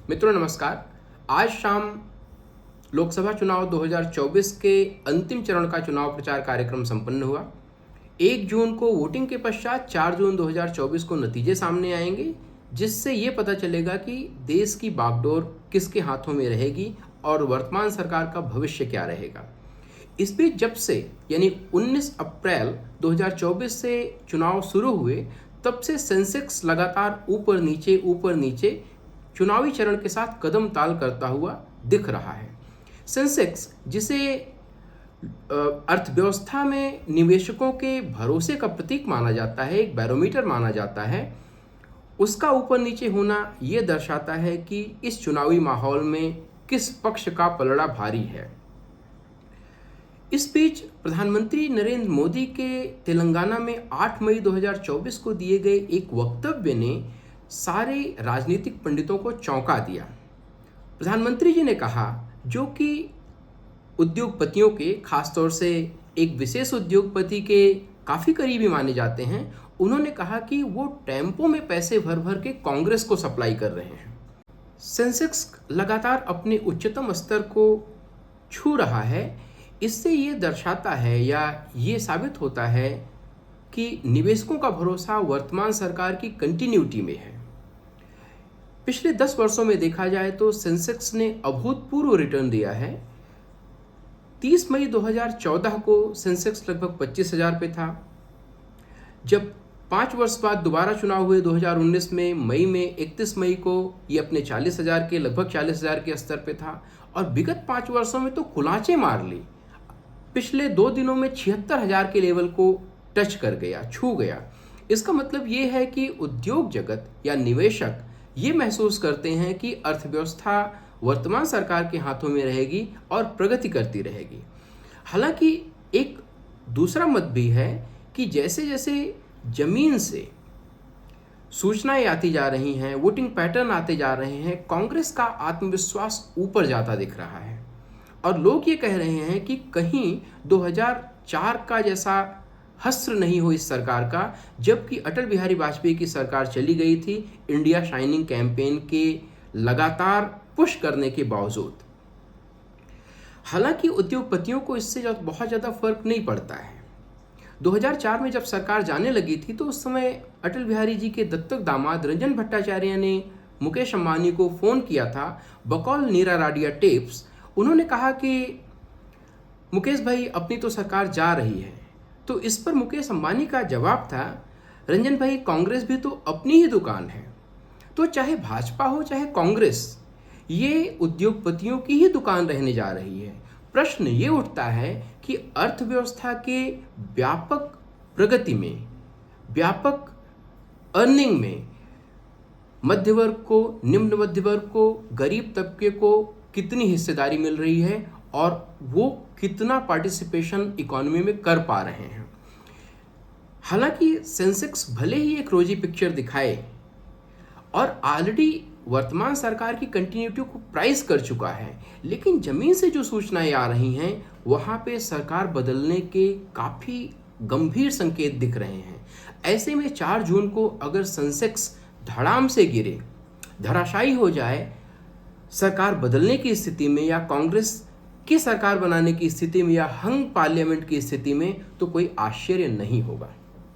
मित्रों नमस्कार। आज शाम लोकसभा चुनाव 2024 के अंतिम चरण का चुनाव प्रचार कार्यक्रम संपन्न हुआ। 1 जून को वोटिंग के पश्चात 4 जून 2024 को नतीजे सामने आएंगे, जिससे ये पता चलेगा कि देश की बागडोर किसके हाथों में रहेगी और वर्तमान सरकार का भविष्य क्या रहेगा। इस बीच जब से यानी 19 अप्रैल 2024 से चुनाव शुरू हुए, तब से सेंसेक्स लगातार ऊपर नीचे चुनावी चरण के साथ कदम ताल करता हुआ दिख रहा है। सेंसेक्स, जिसे अर्थव्यवस्था में निवेशकों के भरोसे का प्रतीक माना जाता है, एक बैरोमीटर माना जाता है, उसका ऊपर नीचे होना ये दर्शाता है कि इस चुनावी माहौल में किस पक्ष का पलड़ा भारी है। इस बीच प्रधानमंत्री नरेंद्र मोदी के तेलंगाना में 8 मई 2024 को दिए गए एक वक्तव्य ने सारे राजनीतिक पंडितों को चौंका दिया। प्रधानमंत्री जी ने कहा, जो कि उद्योगपतियों के, खासतौर से एक विशेष उद्योगपति के काफ़ी करीबी माने जाते हैं, उन्होंने कहा कि वो टेम्पो में पैसे भर भर के कांग्रेस को सप्लाई कर रहे हैं। सेंसेक्स लगातार अपने उच्चतम स्तर को छू रहा है। इससे ये दर्शाता है या ये साबित होता है कि निवेशकों का भरोसा वर्तमान सरकार की कंटिन्यूटी में है। पिछले 10 वर्षों में देखा जाए तो सेंसेक्स ने अभूतपूर्व रिटर्न दिया है। 30 मई 2014 को सेंसेक्स लगभग 25,000 पे था। जब 5 वर्ष बाद दोबारा चुनाव हुए 2019 में, मई में 31 मई को ये अपने 40,000 के, लगभग 40,000 के स्तर पे था और विगत 5 वर्षों में तो कुलाचे मार ली। पिछले 2 दिनों में 76,000 के लेवल को टच कर गया, छू गया। इसका मतलब ये है कि उद्योग जगत या निवेशक ये महसूस करते हैं कि अर्थव्यवस्था वर्तमान सरकार के हाथों में रहेगी और प्रगति करती रहेगी। हालांकि एक दूसरा मत भी है कि जैसे जैसे जमीन से सूचनाएं आती जा रही हैं, वोटिंग पैटर्न आते जा रहे हैं, कांग्रेस का आत्मविश्वास ऊपर जाता दिख रहा है और लोग ये कह रहे हैं कि कहीं 2004 का जैसा हस्र नहीं हो इस सरकार का, जबकि अटल बिहारी वाजपेयी की सरकार चली गई थी इंडिया शाइनिंग कैंपेन के लगातार पुश करने के बावजूद। हालांकि उद्योगपतियों को इससे बहुत ज़्यादा फर्क नहीं पड़ता है। 2004 में जब सरकार जाने लगी थी तो उस समय अटल बिहारी जी के दत्तक दामाद रंजन भट्टाचार्य ने मुकेश अंबानी को फ़ोन किया था बकौल नीरा राडिया टेप्स। उन्होंने कहा कि मुकेश भाई, अपनी तो सरकार जा रही है। तो इस पर मुकेश अंबानी का जवाब था, रंजन भाई, कांग्रेस भी तो अपनी ही दुकान है। तो चाहे भाजपा हो चाहे कांग्रेस, ये उद्योगपतियों की ही दुकान रहने जा रही है। प्रश्न ये उठता है कि अर्थव्यवस्था के व्यापक प्रगति में, व्यापक अर्निंग में मध्य वर्ग को, निम्न मध्य वर्ग को, गरीब तबके को कितनी हिस्सेदारी मिल रही है और वो कितना पार्टिसिपेशन इकोनॉमी में कर पा रहे हैं। हालांकि सेंसेक्स भले ही एक रोजी पिक्चर दिखाए और ऑलरेडी वर्तमान सरकार की कंटिन्यूटी को प्राइस कर चुका है, लेकिन जमीन से जो सूचनाएं आ रही हैं वहाँ पे सरकार बदलने के काफ़ी गंभीर संकेत दिख रहे हैं। ऐसे में 4 जून को अगर सेंसेक्स धड़ाम से गिरे, धराशायी हो जाए सरकार बदलने की स्थिति में या कांग्रेस की सरकार बनाने की स्थिति में या हंग पार्लियामेंट की स्थिति में, तो कोई आश्चर्य नहीं होगा।